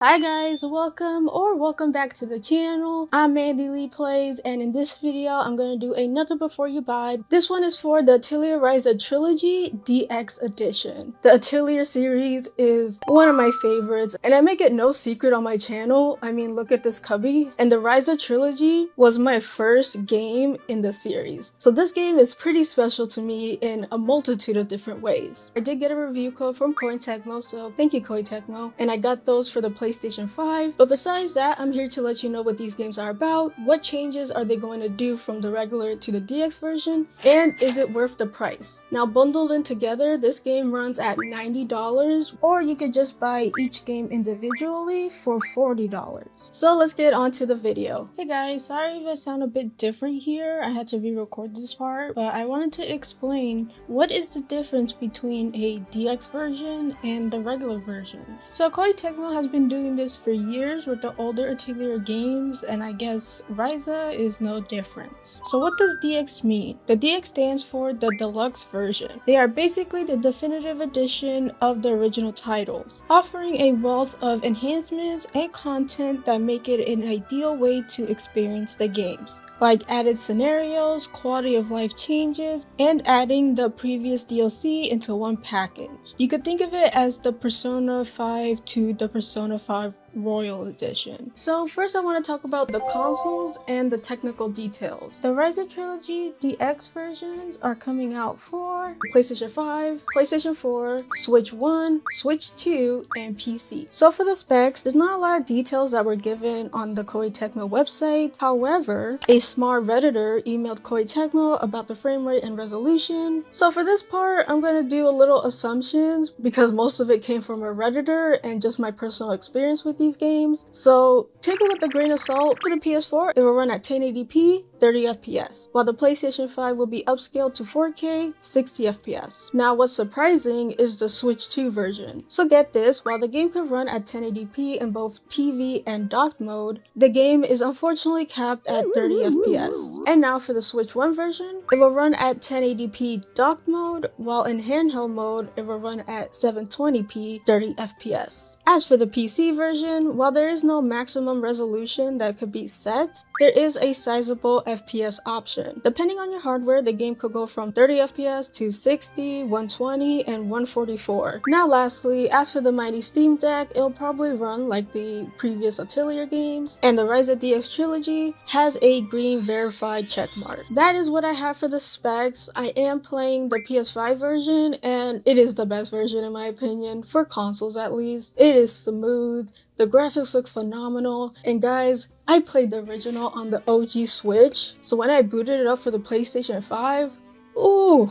Hi guys, welcome back to the channel. I'm Mandyleeplays, and in this video I'm going to do another before you buy. This one is for the Atelier Ryza Trilogy DX edition. The Atelier series is one of my favorites, and I make it no secret on my channel. I mean, look at this cubby. And the Ryza Trilogy was my first game in the series. So this game is pretty special to me in a multitude of different ways. I did get a review code from Cointechmo, so thank you Cointechmo, and I got those for the PlayStation 5. But besides that, I'm here to let you know what these games are about, what changes are they going to do from the regular to the DX version, and is it worth the price. Now, bundled in together, this game runs at $90, or you could just buy each game individually for $40. So let's get on to the video. Hey guys, sorry if I sound a bit different here. I had to re-record this part, but I wanted to explain what is the difference between a DX version and the regular version. So Cointechmo has been doing this for years with the older Atelier games, and I guess Ryza is no different. So what does DX mean? The DX stands for the deluxe version. They are basically the definitive edition of the original titles, offering a wealth of enhancements and content that make it an ideal way to experience the games, like added scenarios, quality of life changes, and adding the previous DLC into one package. You could think of it as the Persona 5 to the Persona 5 Royal Edition. So first I want to talk about the consoles and the technical details. The Ryza Trilogy DX versions are coming out for PlayStation 5, PlayStation 4, Switch 1, Switch 2, and PC. So for the specs, there's not a lot of details that were given on the Koei Tecmo website. However, a smart redditor emailed Koei Tecmo about the frame rate and resolution. So for this part, I'm going to do a little assumptions because most of it came from a redditor and just my personal experience with these games. So take it with a grain of salt. For the PS4, it will run at 1080p, 30 FPS, while the PlayStation 5 will be upscaled to 4K, 60 FPS. Now what's surprising is the Switch 2 version. So get this, while the game could run at 1080p in both TV and docked mode, the game is unfortunately capped at 30 FPS. And now for the Switch 1 version, it will run at 1080p docked mode, while in handheld mode, it will run at 720p, 30 FPS. As for the PC version, while there is no maximum resolution that could be set, there is a sizable FPS option. Depending on your hardware, the game could go from 30 FPS to 60, 120, and 144. Now lastly, as for the mighty Steam Deck, it'll probably run like the previous Atelier games, and the Ryza DX Trilogy has a green verified checkmark. That is what I have for the specs. I am playing the PS5 version, and it is the best version in my opinion, for consoles at least. It is smooth, the graphics look phenomenal, and guys, I played the original on the OG Switch, so when I booted it up for the PlayStation 5, ooh,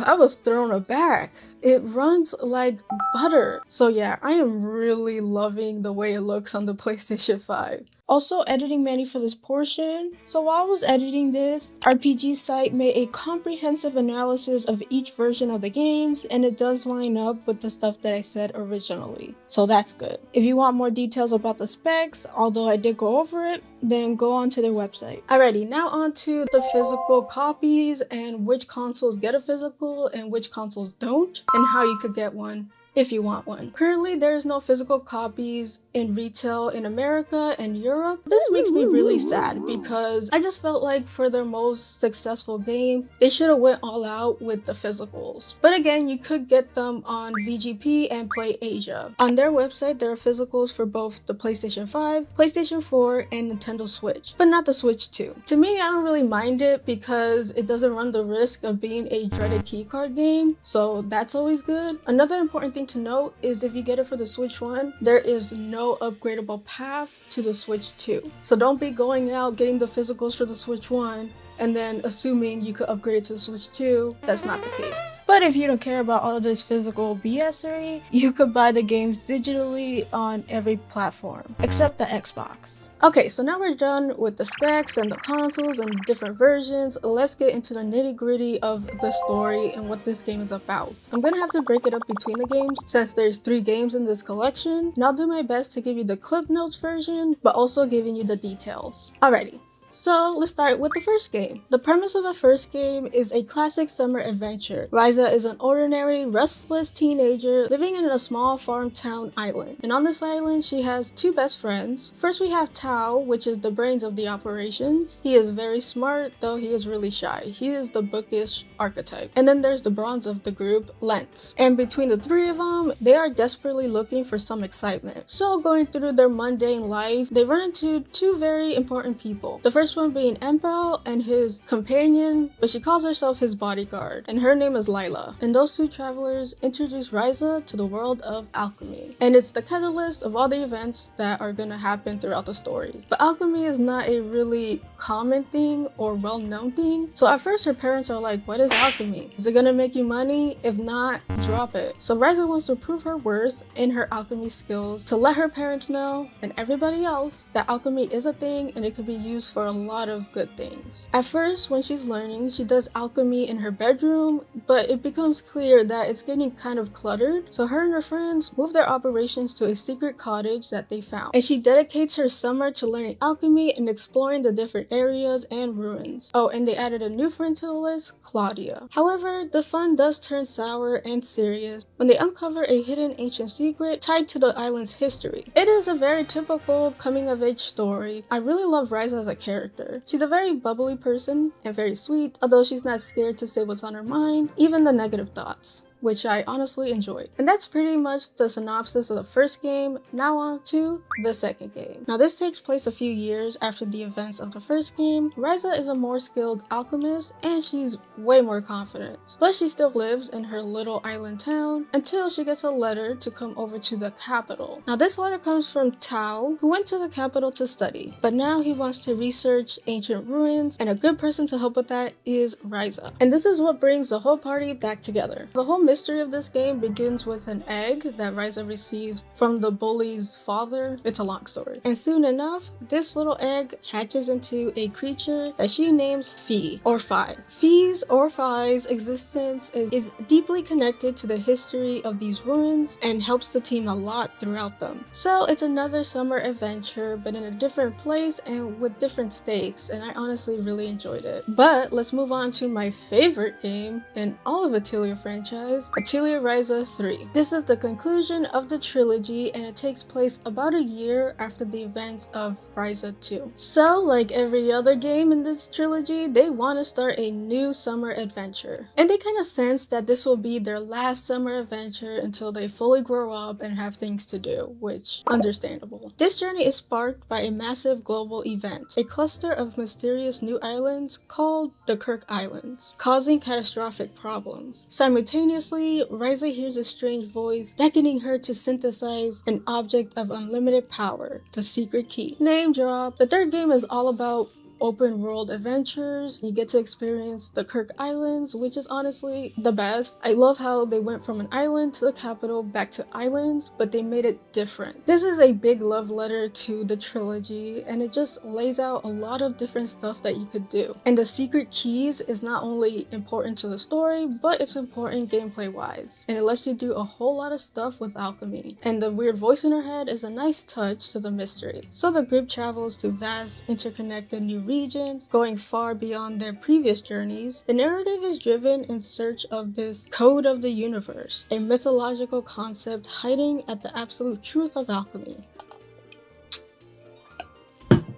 I was thrown aback. It runs like butter. So yeah, I am really loving the way it looks on the PlayStation 5. Also, editing menu for this portion. So while I was editing this, RPG site made a comprehensive analysis of each version of the games, and it does line up with the stuff that I said originally. So that's good. If you want more details about the specs, although I did go over it, then go on to their website. Alrighty, now on to the physical copies and which consoles get a physical and which consoles don't, and how you could get one if you want one. Currently, there is no physical copies in retail in America and Europe. This makes me really sad because I just felt like for their most successful game, they should have went all out with the physicals. But again, you could get them on VGP and Play Asia. On their website, there are physicals for both the PlayStation 5, PlayStation 4, and Nintendo Switch, but not the Switch 2. To me, I don't really mind it because it doesn't run the risk of being a dreaded keycard game, so that's always good. Another important thing to note is if you get it for the Switch 1, there is no upgradable path to the Switch 2. So don't be going out getting the physicals for the Switch 1 and then assuming you could upgrade it to the Switch 2. That's not the case. But if you don't care about all this physical BSery, you could buy the games digitally on every platform, except the Xbox. Okay, so now we're done with the specs and the consoles and the different versions. Let's get into the nitty-gritty of the story and what this game is about. I'm gonna have to break it up between the games since there's 3 games in this collection, and I'll do my best to give you the clip notes version, but also giving you the details. Alrighty. So let's start with the first game. The premise of the first game is a classic summer adventure. Ryza is an ordinary, restless teenager living in a small farm town island. And on this island, she has two best friends. First we have Tao, which is the brains of the operations. He is very smart, though he is really shy. He is the bookish archetype. And then there's the bronze of the group, Lent. And between the three of them, they are desperately looking for some excitement. So going through their mundane life, they run into two very important people. The first one being Empel and his companion, but she calls herself his bodyguard, and her name is Lila. And those two travelers introduce Ryza to the world of alchemy. And it's the catalyst of all the events that are gonna happen throughout the story. But alchemy is not a really common thing or well-known thing. So at first her parents are like, what is alchemy? Is it gonna make you money? If not, drop it. So Ryza wants to prove her worth in her alchemy skills to let her parents know and everybody else that alchemy is a thing and it could be used for a lot of good things. At first, when she's learning, she does alchemy in her bedroom, but it becomes clear that it's getting kind of cluttered. So her and her friends move their operations to a secret cottage that they found. And she dedicates her summer to learning alchemy and exploring the different areas and ruins. Oh, and they added a new friend to the list, Claudia. However, the fun does turn sour and serious when they uncover a hidden ancient secret tied to the island's history. It is a very typical coming-of-age story. I really love Ryza as a character. She's a very bubbly person and very sweet, although she's not scared to say what's on her mind, even the negative thoughts, which I honestly enjoyed. And that's pretty much the synopsis of the first game. Now on to the second game. Now this takes place a few years after the events of the first game. Ryza is a more skilled alchemist and she's way more confident. But she still lives in her little island town until she gets a letter to come over to the capital. Now this letter comes from Tao, who went to the capital to study. But now he wants to research ancient ruins, and a good person to help with that is Ryza. And this is what brings the whole party back together. The whole mystery of this game begins with an egg that Ryza receives from the bully's father. It's a long story. And soon enough, this little egg hatches into a creature that she names Fi or Fi. Fi's or Fi's existence is deeply connected to the history of these ruins and helps the team a lot throughout them. So it's another summer adventure, but in a different place and with different stakes, and I honestly really enjoyed it. But let's move on to my favorite game in all of Atelier franchise, Atelier Ryza 3. This is the conclusion of the trilogy and it takes place about a year after the events of Ryza 2. So like every other game in this trilogy, they want to start a new summer adventure. And they kind of sense that this will be their last summer adventure until they fully grow up and have things to do, which understandable. This journey is sparked by a massive global event, a cluster of mysterious new islands called the Kirk Islands, causing catastrophic problems. Simultaneously, Ryza hears a strange voice beckoning her to synthesize an object of unlimited power, the secret key. Name drop. The third game is all about open world adventures. You get to experience the Kirk Islands, which is honestly the best. I love how they went from an island to the capital back to islands, but they made it different. This is a big love letter to the trilogy and it just lays out a lot of different stuff that you could do. And the secret keys is not only important to the story, but it's important gameplay wise, and it lets you do a whole lot of stuff with alchemy. And the weird voice in her head is a nice touch to the mystery. So the group travels to vast interconnected new regions, going far beyond their previous journeys. The narrative is driven in search of this code of the universe, a mythological concept hiding at the absolute truth of alchemy.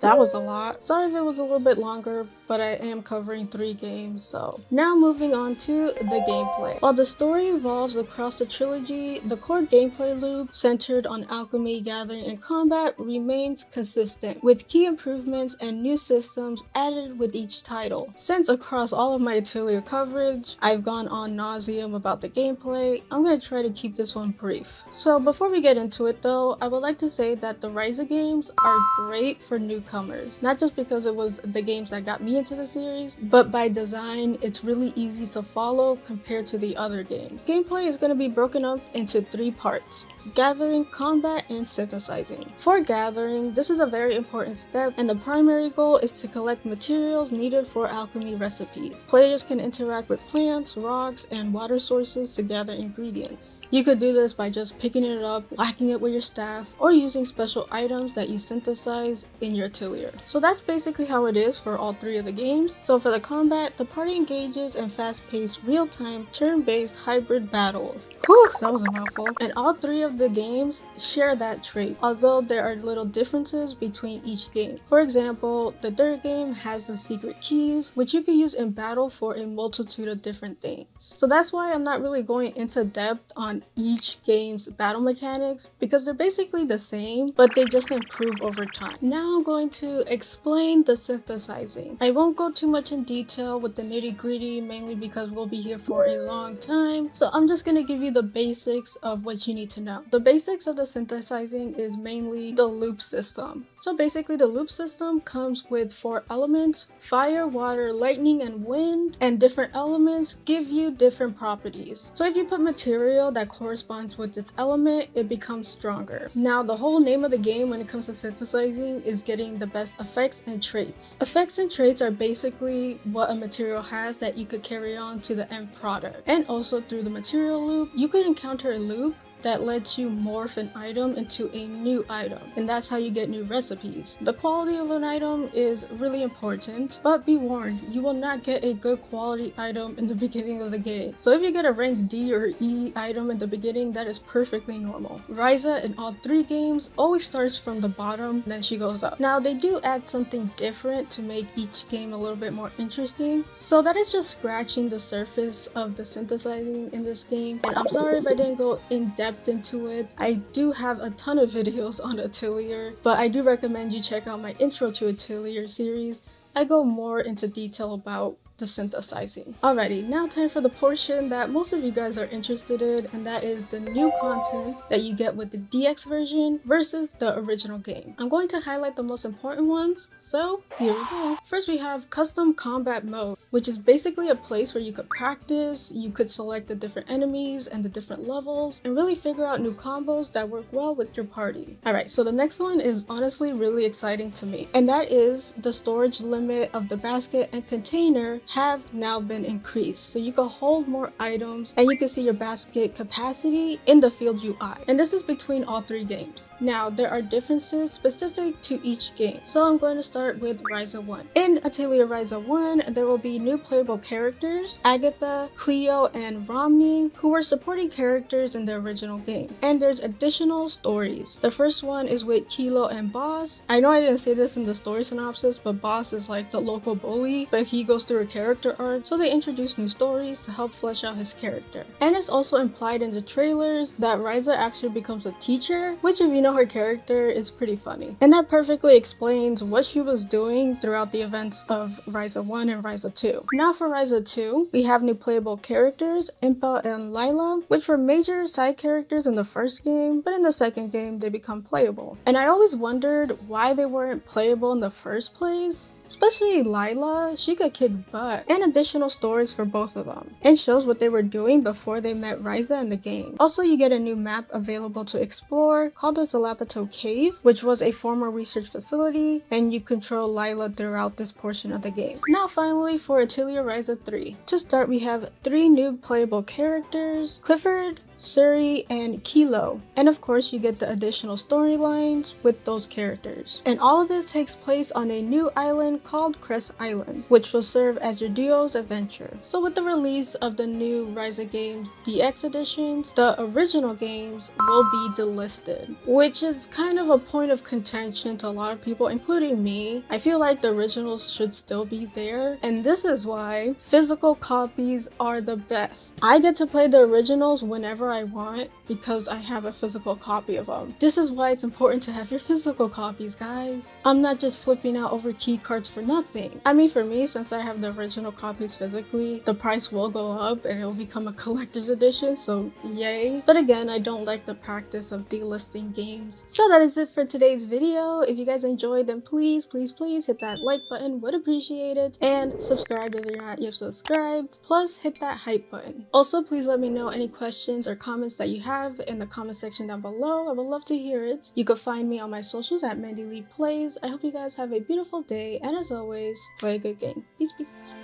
That was a lot. Sorry if it was a little bit longer, but I am covering 3 games, so. Now moving on to the gameplay. While the story evolves across the trilogy, the core gameplay loop centered on alchemy, gathering, and combat remains consistent, with key improvements and new systems added with each title. Since across all of my Atelier coverage, I've gone on nauseam about the gameplay, I'm going to try to keep this one brief. So before we get into it though, I would like to say that the Ryza games are great for newcomers, not just because it was the games that got me into the series, but by design, it's really easy to follow compared to the other games. Gameplay is going to be broken up into 3 parts: gathering, combat, and synthesizing. For gathering, this is a very important step, and the primary goal is to collect materials needed for alchemy recipes. Players can interact with plants, rocks, and water sources to gather ingredients. You could do this by just picking it up, whacking it with your staff, or using special items that you synthesize in your Atelier. So that's basically how it is for all 3 of the games. So for the combat, the party engages in fast-paced, real-time, turn-based hybrid battles. Whew, that was a mouthful. And all 3 of the games share that trait, although there are little differences between each game. For example, the 3rd game has the secret keys, which you can use in battle for a multitude of different things. So that's why I'm not really going into depth on each game's battle mechanics, because they're basically the same, but they just improve over time. Now I'm going to explain the synthesizing. I won't go too much in detail with the nitty-gritty, mainly because we'll be here for a long time. So I'm just going to give you the basics of what you need to know. The basics of the synthesizing is mainly the loop system. So basically the loop system comes with 4 elements: fire, water, lightning, and wind, and different elements give you different properties. So if you put material that corresponds with its element, it becomes stronger. Now the whole name of the game when it comes to synthesizing is getting the best effects and traits. Effects and traits are basically what a material has that you could carry on to the end product. And also through the material loop, you could encounter a loop that lets you morph an item into a new item, and that's how you get new recipes. The quality of an item is really important, but be warned, you will not get a good quality item in the beginning of the game. So if you get a rank D or E item in the beginning, that is perfectly normal. Ryza in all 3 games always starts from the bottom, then she goes up. Now they do add something different to make each game a little bit more interesting, so that is just scratching the surface of the synthesizing in this game, and I'm sorry if I didn't go in depth into it. I do have a ton of videos on Atelier, but I do recommend you check out my Intro to Atelier series. I go more into detail about the synthesizing. Alrighty, now time for the portion that most of you guys are interested in, and that is the new content that you get with the DX version versus the original game. I'm going to highlight the most important ones, so here we go. First we have custom combat mode, which is basically a place where you could practice, you could select the different enemies and the different levels, and really figure out new combos that work well with your party. Alright, so the next one is honestly really exciting to me, and that is the storage limit of the basket and container have now been increased, so you can hold more items and you can see your basket capacity in the field UI, and this is between all 3 games. Now there are differences specific to each game, so I'm going to start with Ryza 1. In Atelier Ryza 1, there will be new playable characters, Agatha, Cleo, and Romney, who were supporting characters in the original game, and there's additional stories. The first one is with Kilo and Boss. I know I didn't say this in the story synopsis, but Boss is like the local bully, but he goes through a character arc, so they introduce new stories to help flesh out his character. And it's also implied in the trailers that Ryza actually becomes a teacher, which if you know her character is pretty funny. And that perfectly explains what she was doing throughout the events of Ryza 1 and Ryza 2. Now for Ryza 2, we have new playable characters, Impa and Lila, which were major side characters in the first game, but in the second game they become playable. And I always wondered why they weren't playable in the first place, especially Lila. She could kick butt, and additional stories for both of them, and shows what they were doing before they met Ryza in the game. Also, you get a new map available to explore called the Zalapato Cave, which was a former research facility, and you control Lila throughout this portion of the game. Now finally for Atelier Ryza 3. To start, we have 3 new playable characters: Clifford, Suri, and Kilo, and of course you get the additional storylines with those characters. And all of this takes place on a new island called Crest Island, which will serve as your duo's adventure. So with the release of the new Ryza games DX editions, the original games will be delisted, which is kind of a point of contention to a lot of people, including me. I feel like the originals should still be there, and this is why physical copies are the best. I get to play the originals whenever I want because I have a physical copy of them. This is why it's important to have your physical copies, guys. I'm not just flipping out over key cards for nothing. I mean, for me, since I have the original copies physically, the price will go up and it will become a collector's edition, so yay. But again, I don't like the practice of delisting games. So that is it for today's video. If you guys enjoyed, then please hit that like button, would appreciate it, and subscribe if you're not yet subscribed, plus hit that hype button. Also, please let me know any questions or comments that you have in the comment section down below. I would love to hear it. You can find me on my socials at Mandyleeplays. I hope you guys have a beautiful day, and as always, play a good game. Peace.